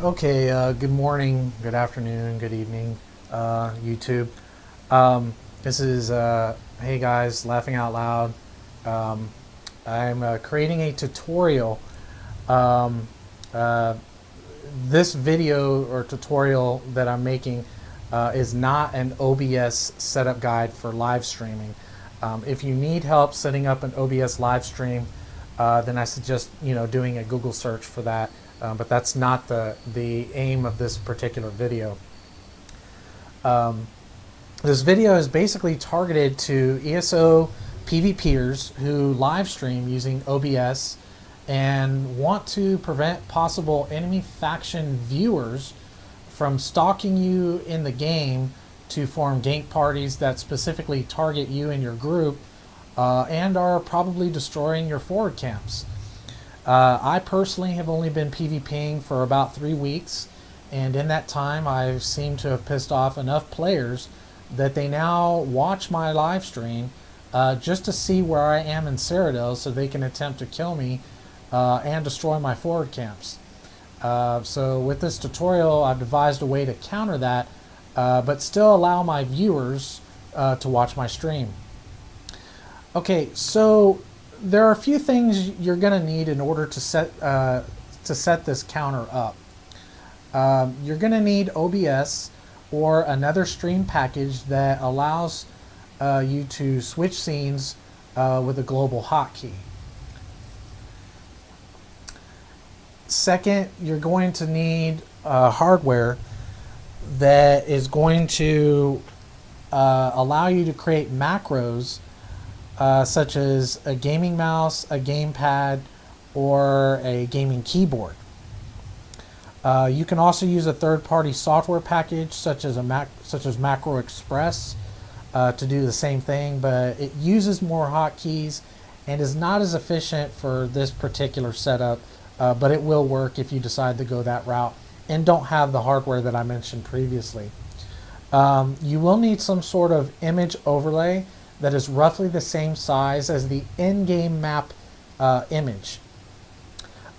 Okay, good morning, good afternoon, good evening, YouTube. This is Hey Guys, Laughing Out Loud. Um, I'm creating a tutorial. Um, uh, this video or tutorial that I'm making is not an OBS setup guide for live streaming. If you need help setting up an OBS live stream, then I suggest doing a Google search for that. But that's not the aim of this particular video. This video is basically targeted to ESO PvPers who live stream using OBS and want to prevent possible enemy faction viewers from stalking you in the game to form gank parties that specifically target you and your group and are probably destroying your forward camps. I personally have only been PvPing for about 3 weeks, and in that time I've seemed to have pissed off enough players that they now watch my live stream just to see where I am in Cyrodiil so they can attempt to kill me and destroy my forward camps. So with this tutorial I've devised a way to counter that but still allow my viewers to watch my stream. Okay, so there are a few things you're going to need in order to set this counter up. You're going to need OBS or another stream package that allows you to switch scenes with a global hotkey. Second, you're going to need hardware that is going to allow you to create macros such as a gaming mouse, a gamepad, or a gaming keyboard. You can also use a third-party software package such as Macro Express to do the same thing, but it uses more hotkeys and is not as efficient for this particular setup, but it will work if you decide to go that route and don't have the hardware that I mentioned previously. You will need some sort of image overlay that is roughly the same size as the in-game map image.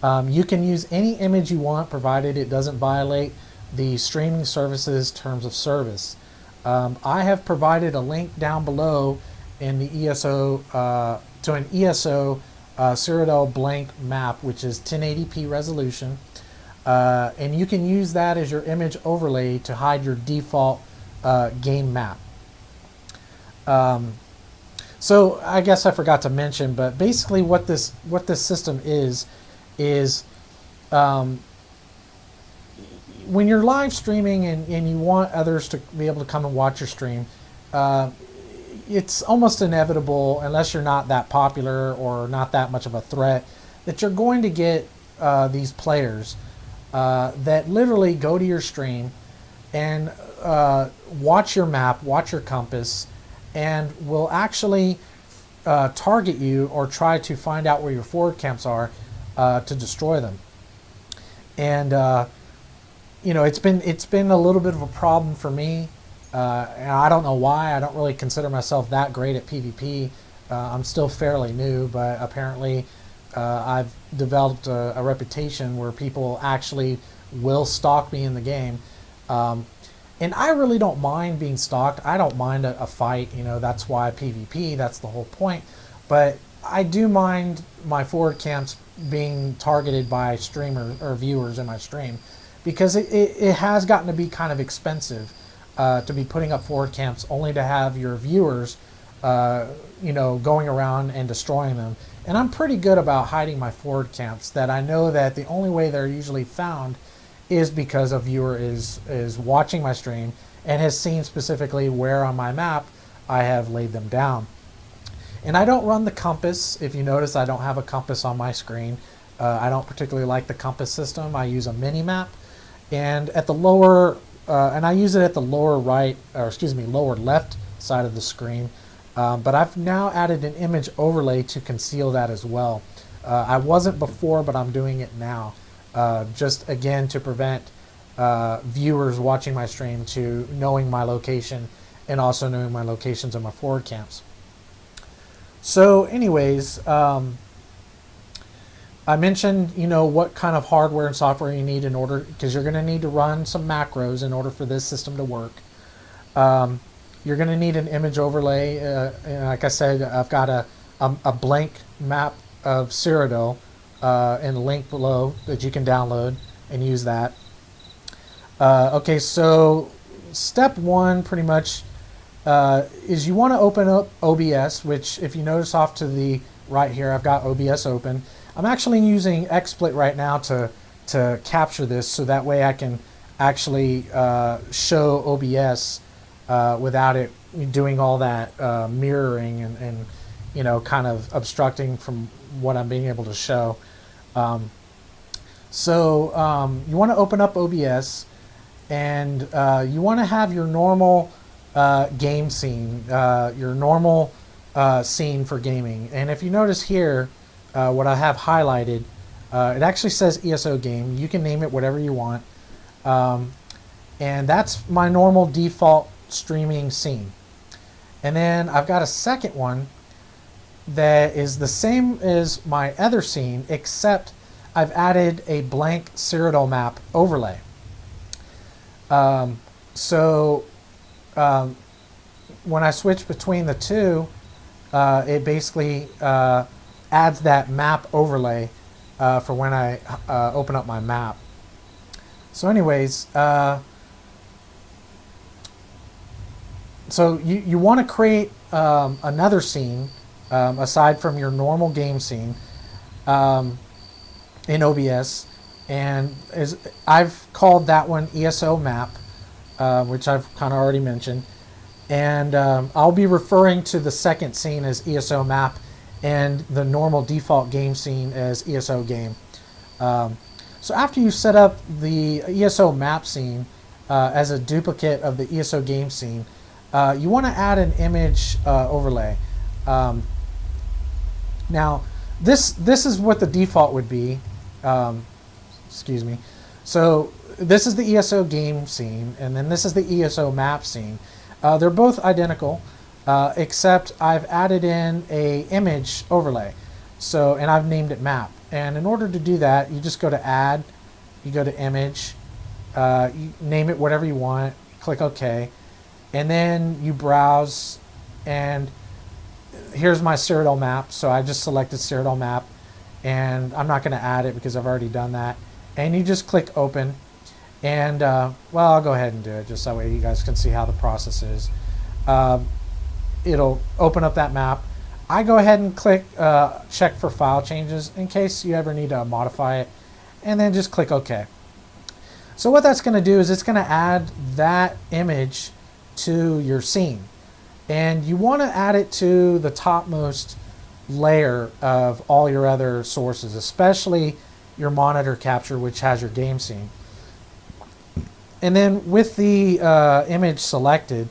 You can use any image you want provided it doesn't violate the streaming service's terms of service. I have provided a link down below in the ESO to an ESO Cyrodiil blank map, which is 1080p resolution, and you can use that as your image overlay to hide your default game map. So I guess I forgot to mention, but basically what this system is when you're live streaming and you want others to be able to come and watch your stream, it's almost inevitable, unless you're not that popular or not that much of a threat, that you're going to get these players that literally go to your stream and watch your map, watch your compass, and will actually target you or try to find out where your forward camps are to destroy them. And it's been a little bit of a problem for me, and I don't know why. I don't really consider myself that great at PvP. I'm still fairly new, but apparently I've developed a reputation where people actually will stalk me in the game. And I really don't mind being stalked. I don't mind a fight, that's why PvP, that's the whole point. But I do mind my forward camps being targeted by streamers or viewers in my stream, because it has gotten to be kind of expensive to be putting up forward camps only to have your viewers going around and destroying them. And I'm pretty good about hiding my forward camps, that I know that the only way they're usually found is because a viewer is watching my stream and has seen specifically where on my map I have laid them down. And I don't run the compass. If you notice, I don't have a compass on my screen. I don't particularly like the compass system. I use a mini map, and at the lower and I use it at the lower right, or excuse me, lower left side of the screen. But I've now added an image overlay to conceal that as well. I wasn't before, but I'm doing it now. Just again to prevent viewers watching my stream to knowing my location and also knowing my locations of my forward camps. So anyways, I mentioned, what kind of hardware and software you need in order, because you're going to need to run some macros in order for this system to work. You're going to need an image overlay. And like I said, I've got a blank map of Cyrodiil in the link below that you can download and use that. Okay, so step one pretty much is you want to open up OBS, which if you notice off to the right here, I've got OBS open. I'm actually using Xsplit right now to capture this, so that way I can actually show OBS without it doing all that mirroring and kind of obstructing from what I'm being able to show. So you want to open up OBS, and you want to have your normal game scene, your normal scene for gaming. And if you notice here, what I have highlighted, it actually says ESO game. You can name it whatever you want. And that's my normal default streaming scene. And then I've got a second one that is the same as my other scene, except I've added a blank Cyrodiil map overlay. When I switch between the two, it basically adds that map overlay for when I open up my map. So anyways, so you want to create another scene aside from your normal game scene in OBS, and I've called that one ESO map, which I've kind of already mentioned, and I'll be referring to the second scene as ESO map and the normal default game scene as ESO game. So after you set up the ESO map scene as a duplicate of the ESO game scene, you want to add an image overlay. Now this is what the default would be. Excuse me. So this is the ESO game scene, and then this is the ESO map scene. They're both identical, except I've added in a image overlay. So, and I've named it map. And in order to do that, you just go to add, you go to image, you name it whatever you want, click OK, and then you browse, and here's my Cyrodiil map. So I just selected Cyrodiil map, and I'm not going to add it because I've already done that. And you just click open, and well, I'll go ahead and do it just that way you guys can see how the process is. It'll open up that map. I go ahead and click check for file changes in case you ever need to modify it, and then just click OK. So what that's going to do is it's going to add that image to your scene, and you want to add it to the topmost layer of all your other sources, especially your monitor capture, which has your game scene. And then with the image selected,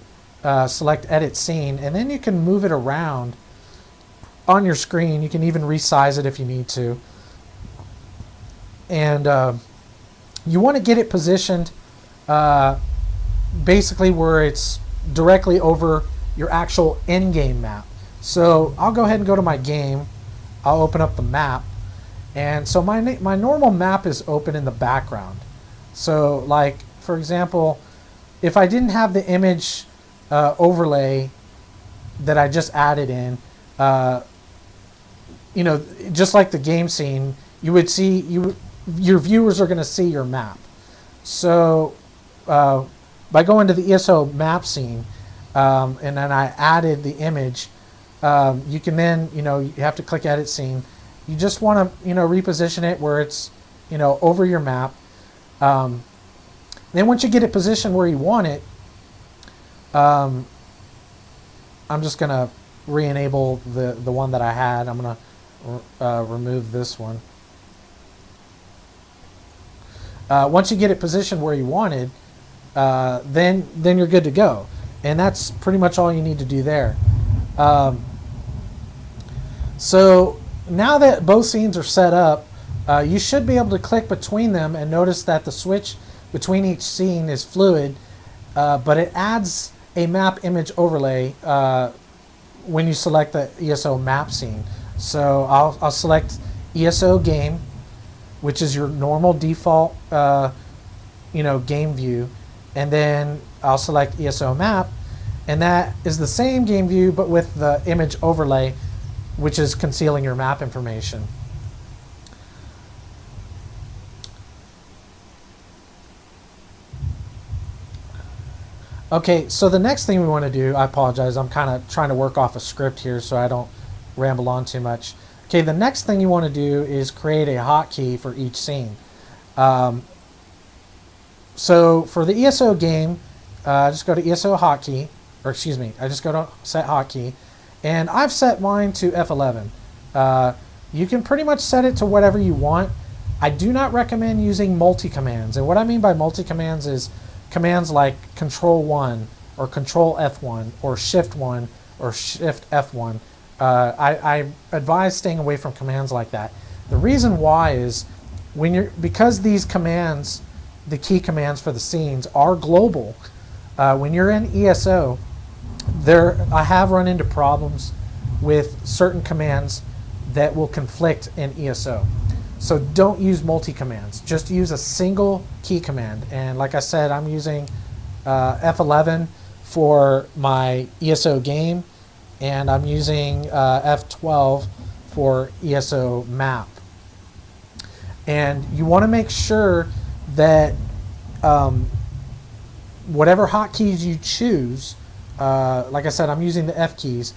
select edit scene, and then you can move it around on your screen. You can even resize it if you need to. And you want to get it positioned basically where it's directly over your actual in-game map. So I'll go ahead and go to my game. I'll open up the map. And so my normal map is open in the background. So like, for example, if I didn't have the image overlay that I just added in, just like the game scene, you would see, your viewers are going to see your map. So by going to the ESO map scene, and then I added the image, you can then, you have to click edit scene. You just want to, reposition it where it's, over your map. Then once you get it positioned where you want it, I'm just going to re-enable the one that I had. I'm going to remove this one. Once you get it positioned where you wanted, then you're good to go. And that's pretty much all you need to do there. So now that both scenes are set up, you should be able to click between them and notice that the switch between each scene is fluid, but it adds a map image overlay when you select the ESO map scene. So I'll select ESO game, which is your normal default game view, and then I'll select ESO map, and that is the same game view but with the image overlay, which is concealing your map information. Okay, so the next thing we want to do, I apologize, I'm kind of trying to work off a script here so I don't ramble on too much. Okay, the next thing you want to do is create a hotkey for each scene. So for the ESO game, just go to ESO hotkey, or excuse me, I just go to set hotkey, and I've set mine to F11. You can pretty much set it to whatever you want. I do not recommend using multi-commands, and what I mean by multi-commands is commands like Control 1 or Control F1 or Shift 1 or Shift F1. I advise staying away from commands like that. The reason why is because these commands, the key commands for the scenes, are global. When you're in ESO, I have run into problems with certain commands that will conflict in ESO. So don't use multi-commands. Just use a single key command. And like I said, I'm using F11 for my ESO game, and I'm using F12 for ESO map. And you want to make sure that whatever hotkeys you choose, like I said, I'm using the F keys,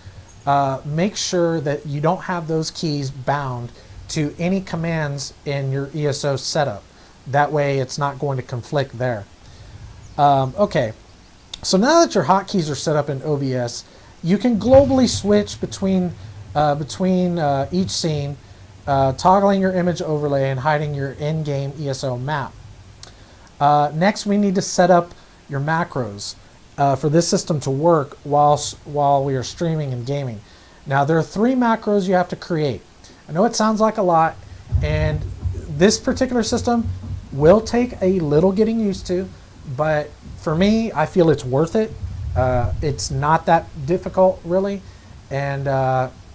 make sure that you don't have those keys bound to any commands in your ESO setup. That way it's not going to conflict there. Okay, so now that your hotkeys are set up in OBS, you can globally switch between each scene, toggling your image overlay and hiding your in-game ESO map. Next, we need to set up your macros for this system to work while we are streaming and gaming. Now, there are 3 macros you have to create. I know it sounds like a lot, and this particular system will take a little getting used to, but for me, I feel it's worth it. It's not that difficult, really, and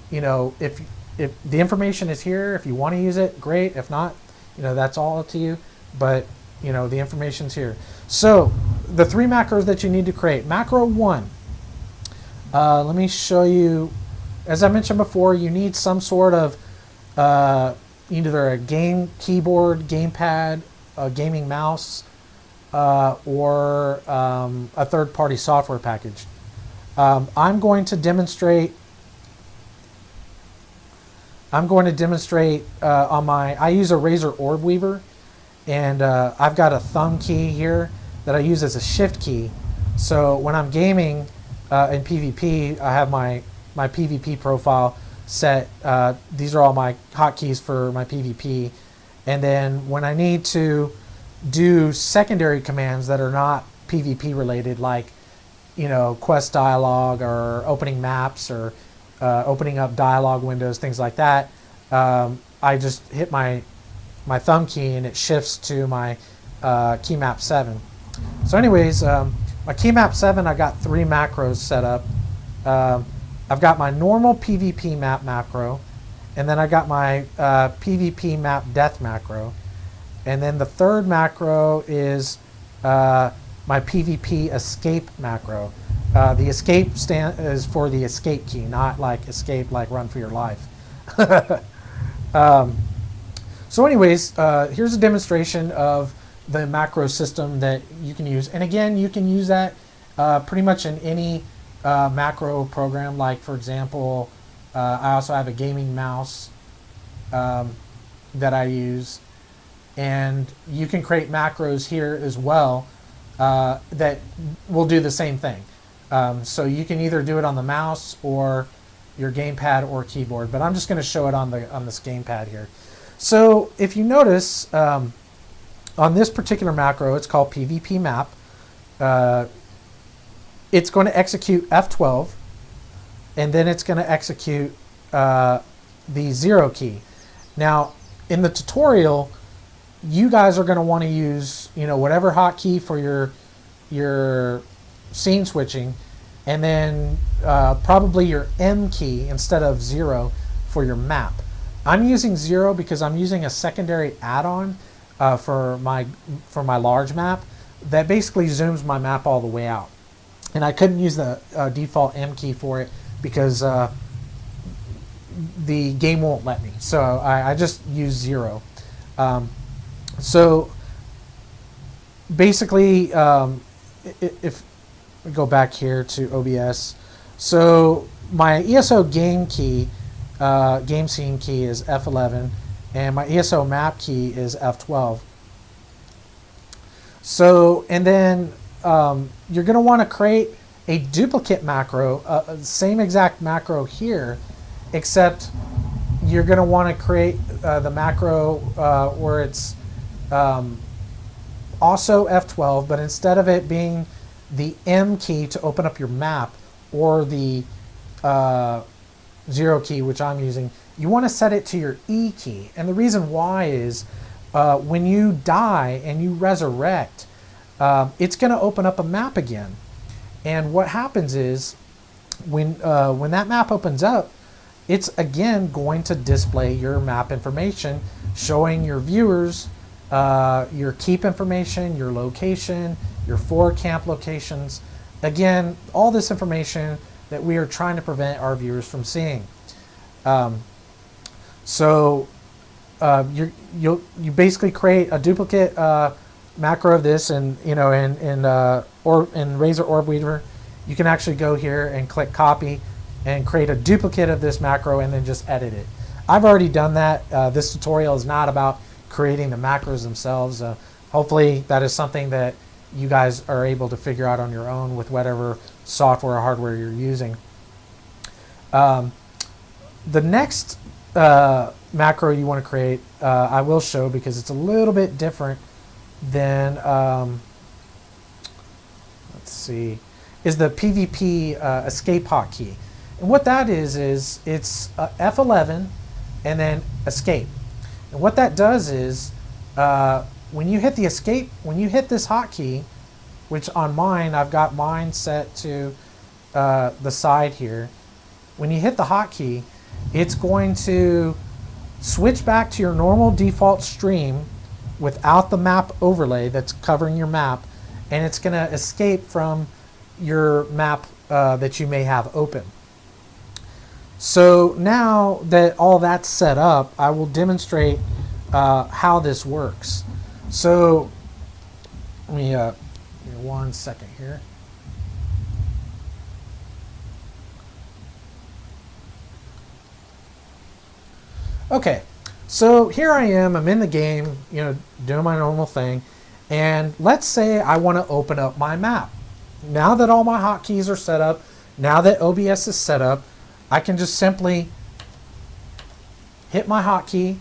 if the information is here, if you want to use it, great. If not, that's all up to you, but the information's here. So the 3 macros that you need to create. Macro 1, let me show you. As I mentioned before, you need some sort of either a game keyboard, gamepad, a gaming mouse, or a third-party software package. I'm going to demonstrate on my, I use a Razer Orb Weaver, and I've got a thumb key here that I use as a shift key. So when I'm gaming in PvP, I have my PvP profile set. These are all my hotkeys for my PvP. And then when I need to do secondary commands that are not PvP related, like quest dialogue or opening maps or opening up dialogue windows, things like that, I just hit my thumb key and it shifts to my key map 7. So anyways, my key map 7, I got 3 macros set up. I've got my normal PvP map macro, and then I got my PvP map death macro, and then the third macro is my PvP escape macro. The escape is for the escape key, not like escape like run for your life. So anyways, here's a demonstration of the macro system that you can use. And again, you can use that pretty much in any macro program. Like, for example, I also have a gaming mouse that I use. And you can create macros here as well that will do the same thing. So you can either do it on the mouse or your gamepad or keyboard, but I'm just going to show it on this gamepad here. So if you notice, on this particular macro, it's called PvP map. It's going to execute F12, and then it's going to execute the 0 key. Now, in the tutorial, you guys are going to want to use whatever hotkey for your scene switching, and then probably your M key instead of 0 for your map. I'm using 0 because I'm using a secondary add-on for my large map that basically zooms my map all the way out. And I couldn't use the default M key for it because the game won't let me. So I just use 0. So basically, if we go back here to OBS, so my ESO game key, game scene key is F11, and my ESO map key is F12. So, and then you're going to want to create a duplicate macro, same exact macro here, except you're going to want to create the macro where it's also F12, but instead of it being the M key to open up your map or the 0 key, which I'm using, you want to set it to your E key. And the reason why is when you die and you resurrect, it's going to open up a map again. And what happens is when that map opens up, it's again going to display your map information, showing your viewers your keep information, your location, your forward camp locations. Again, all this information that we are trying to prevent our viewers from seeing. So you basically create a duplicate macro of this, and in Razor Orb Weaver, you can actually go here and click copy and create a duplicate of this macro and then just edit it. I've already done that. This tutorial is not about creating the macros themselves. Hopefully that is something that you guys are able to figure out on your own with whatever software or hardware you're using. The next macro you want to create, I will show because it's a little bit different than, let's see, is the PvP escape hotkey. And what that is it's F11 and then escape. And what that does is when you hit the escape, when you hit this hotkey, which on mine, I've got mine set to the side here. When you hit the hotkey, it's going to switch back to your normal default stream without the map overlay that's covering your map, and it's going to escape from your map that you may have open. So now that all that's set up, I will demonstrate how this works. So let me give me 1 second here. Okay, so here I am, I'm in the game, doing my normal thing, and let's say I want to open up my map. Now that all my hotkeys are set up, now that OBS is set up, I can just simply hit my hotkey.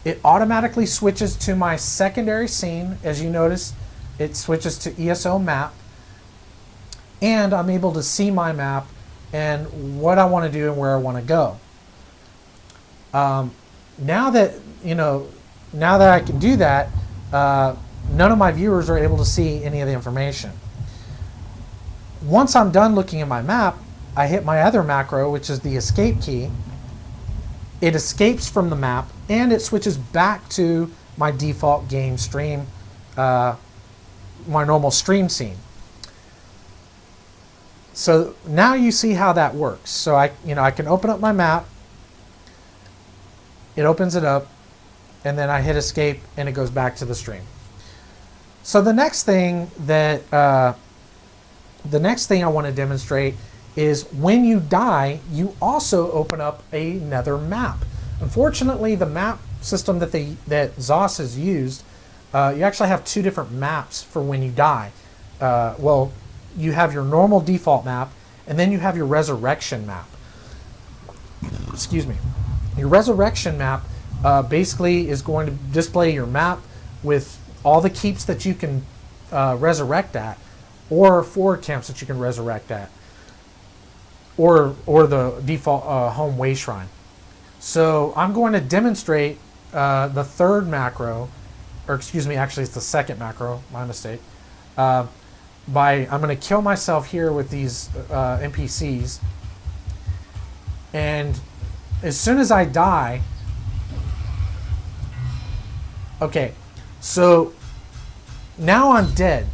It automatically switches to my secondary scene. As you notice, it switches to ESO map, and I'm able to see my map and what I want to do and where I want to go. Now that I can do that, none of my viewers are able to see any of the information. Once I'm done looking at my map, I hit my other macro, which is the escape key. It escapes from the map and it switches back to my default game stream, my normal stream scene. So now you see how that works. So I can open up my map. It opens it up, and then I hit escape, and it goes back to the stream. So the next thing I want to demonstrate is when you die, you also open up another map. Unfortunately, the map system that ZOS has used, you actually have 2 different maps for when you die. Well, you have your normal default map, and then you have your resurrection map. Excuse me. Your resurrection map basically is going to display your map with all the keeps that you can resurrect at, or forward camps that you can resurrect at, or the default home way shrine. So I'm going to demonstrate the third macro, or excuse me, actually it's the second macro, my mistake. I'm going to kill myself here with these NPCs, and as soon as I die, Okay, so now I'm dead.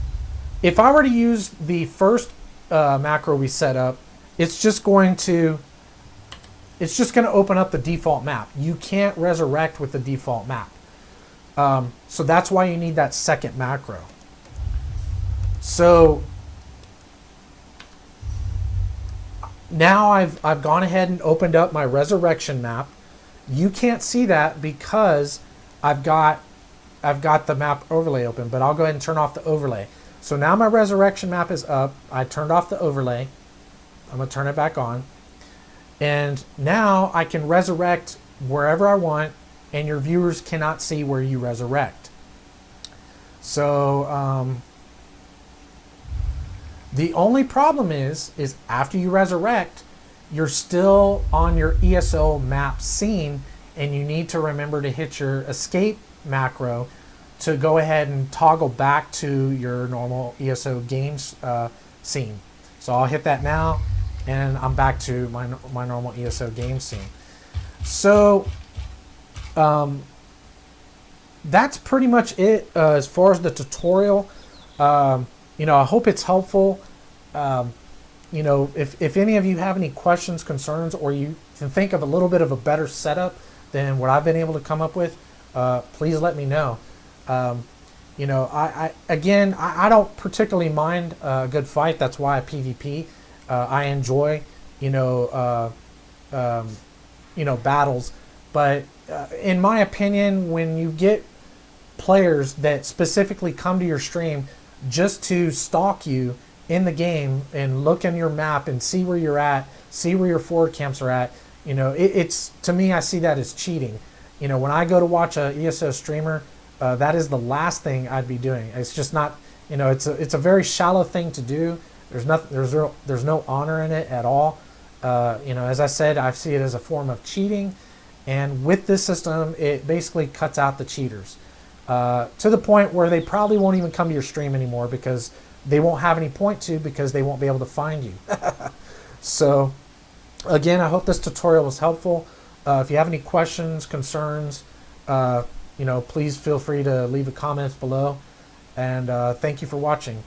If I were to use the first macro we set up, it's just going to open up the default map. You can't resurrect with the default map. So that's why you need that second macro. So now I've gone ahead and opened up my resurrection map. You can't see that because I've got the map overlay open, but I'll go ahead and turn off the overlay. So now my resurrection map is up. I turned off the overlay. I'm going to turn it back on. And now I can resurrect wherever I want, and your viewers cannot see where you resurrect. So the only problem is after you resurrect, you're still on your ESO map scene, and you need to remember to hit your escape macro to go ahead and toggle back to your normal ESO games scene. So I'll hit that now, and I'm back to my normal ESO game scene. So that's pretty much it as far as the tutorial. You know, I hope it's helpful. You know, if any of you have any questions, concerns, or you can think of a little bit of a better setup than what I've been able to come up with, please let me know. You know, I don't particularly mind a good fight. That's why I PvP. I enjoy, you know, battles. But in my opinion, when you get players that specifically come to your stream just to stalk you in the game and look in your map and see where you're at, see where your forward camps are at, you know, it's to me, I see that as cheating. You know, when I go to watch a ESO streamer, that is the last thing I'd be doing. It's just not, you know, it's a very shallow thing to do. There's no honor in it at all. You know, as I said, I see it as a form of cheating. And with this system, it basically cuts out the cheaters to the point where they probably won't even come to your stream anymore because they won't have any point to, because they won't be able to find you. So again, I hope this tutorial was helpful. If you have any questions, concerns, you know, please feel free to leave a comment below. And thank you for watching.